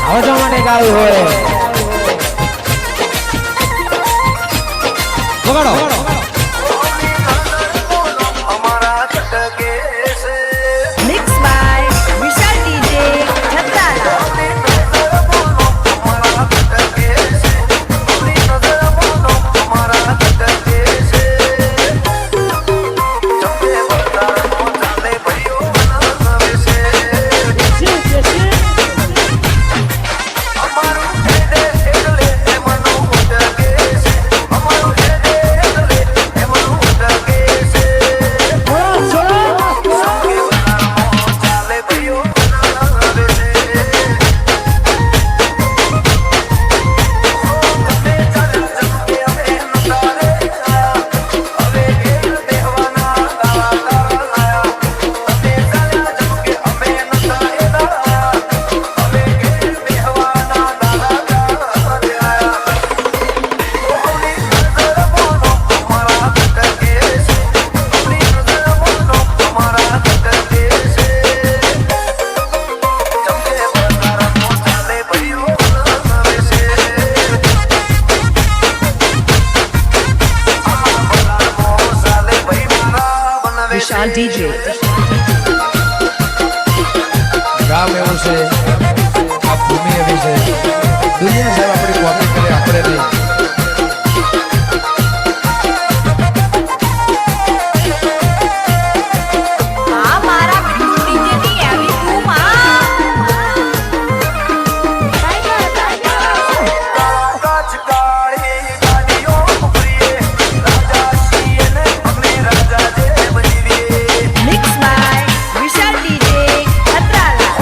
આવવા માટે ગાવી હોય વગાડો Mixed by Vishal DJ Chatala. Vishal DJ. ગામ એવું છે આ ભૂમિ એવી છે દુનિયા સાહેબ આપણી કોપી કરે આપણે નહીં આ મારા બિટ્ટુ DJ ની એવી તું Mixed by Vishal DJ Chatala.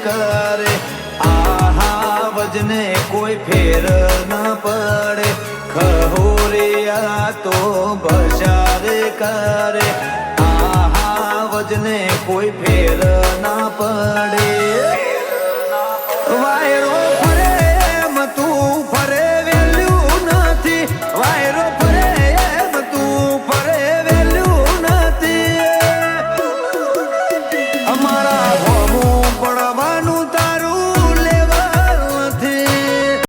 करे आहा वजने कोई फेर न पड़े खहोरिया तो बशार करे आहा वजने कोई फेर न पड़े वायरो फरे एम तू फरे वेल्यू नथी वायरो फरे एम तू फरे वेल्यू नथी અમારા પડવાનું તારું લેવલ નથી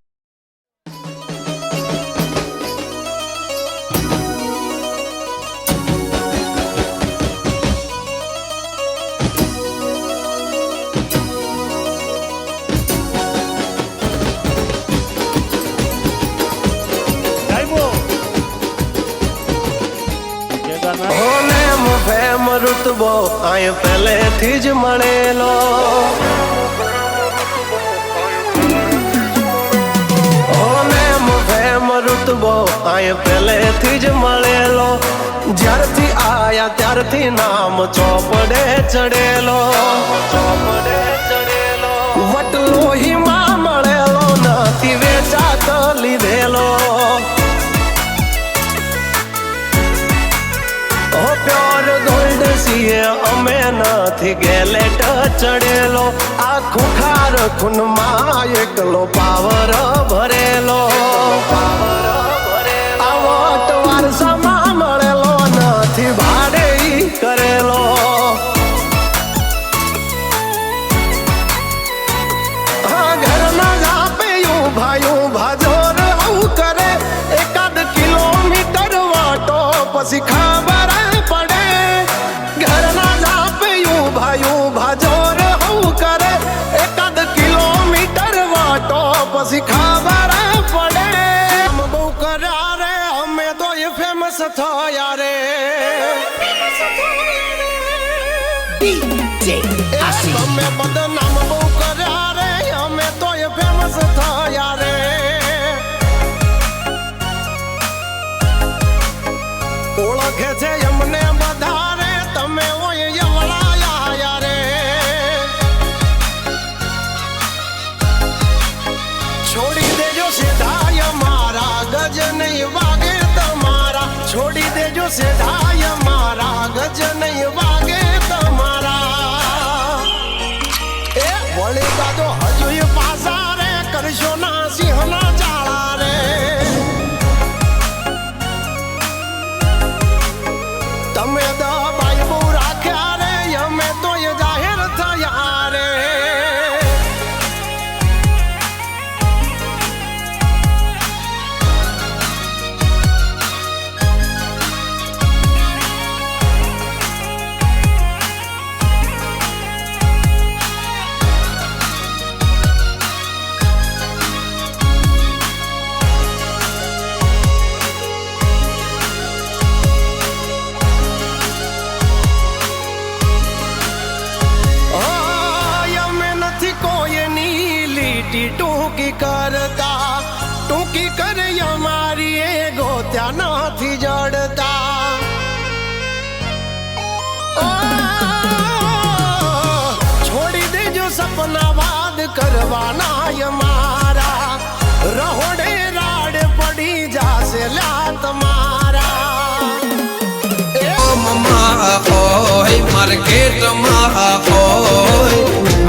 રુતબો આય પહેલેથી જ મળેલો રુતબો આય પહેલેથી જ મળેલો જ્યારથી આયા ત્યારથી નામ ચોપડે ચડેલો વટલોહીમાં મળેલો નથી વેચાતો લીધેલો પેલેટ ચડેલો આ ખુખાર ખૂનમાં એકલો પાવર ભરેલો આવો તો વારસામાં મળેલો નથી ભાડે ઈ કરેલો હા ઘરના જાપે ભાયું ભાજોર આવું કરે એકાદ કિલોમીટર વાટો પછી ખબર પડે ઘરના જાપે ભાયું ભાજોર આવું કરે એકાદ કિલોમીટર વાટો પછી ખબર પડે બહુ કર્યા રે અમે તો એ ફેમસ થયા રે તમે બદનામ બહુ કર્યા રે અમે તો એ ફેમસ થયા રે ઓળખે છે એમને બધા રે તમે ઓય યવડાયા રે છોડી દેજો સીધાય મારા ગજ નહીં વાગે તમારા છોડી દેજો સીધાય મારા ગજ નહીં વાગે તમારા એ વળી દાદો હજુ એ પાસા રે કરશો ના સિંહના જાળા રે તમે દબાઈ બહુ રાખ્યા રે અમે તો એ જાહેર થયા રે ટૂંકી કરતા ટૂંકી કરે અમારી એ ગોત્યા નથી જડતા છોડી દેજો સપના વાદ કરવાના અમારા રહોડે રાડ પડી જાશે લ્યા તમારા માર્કેટમાં હોય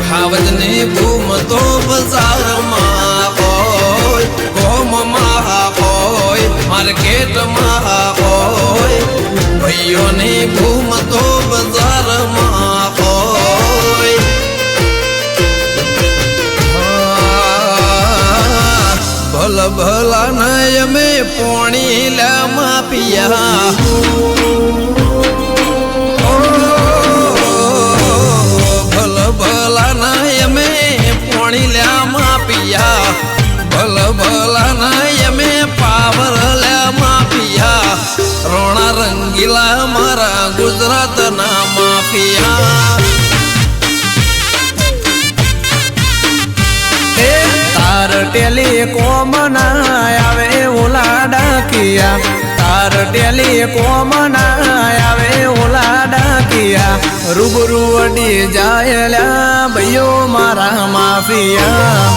હાવજની ભૂમ તો બજારમાં હોય ગોમમાં હોય માર્કેટમાં હોય ભાઈઓની ભૂમ તો બજારમાં હોય ભલ ભલા નય અમે પોણી લામાં પિયા ભલા ના અમે પોણી લ્યામાં પિયા ભલ ભલા ના અમે પાવર લ્યામાં પિયા રોણા રંગીલા મારા ગુજરાત ના માફિયા તાર ટેલિકોમ ના આવે ઓલા ડાકિયા તાર ટેલિકોમ ના આવે ઓલા ડાકિયા રૂબરૂ અડી જાયલા ભાઈઓ મારા માફિયા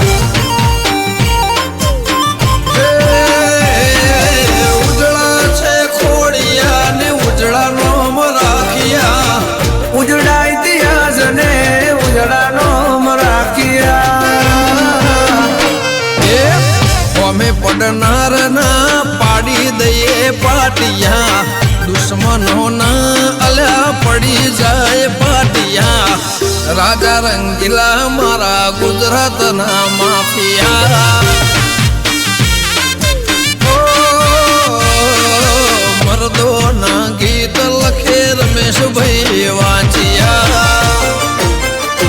ઉજળા છે ખોડિયા ને ઉજળા નોમ રાખ્યા ઉજળા ઇતિહાસ ને ઉજળા નોમ રાખ્યા અમે પડનાર ના પાડી દઈએ પાટિયા દુશ્મનો ના અલ્યા પડી જાય પાટિયા રાજા રંગીલા મારા ગુજરાત ના માફિયા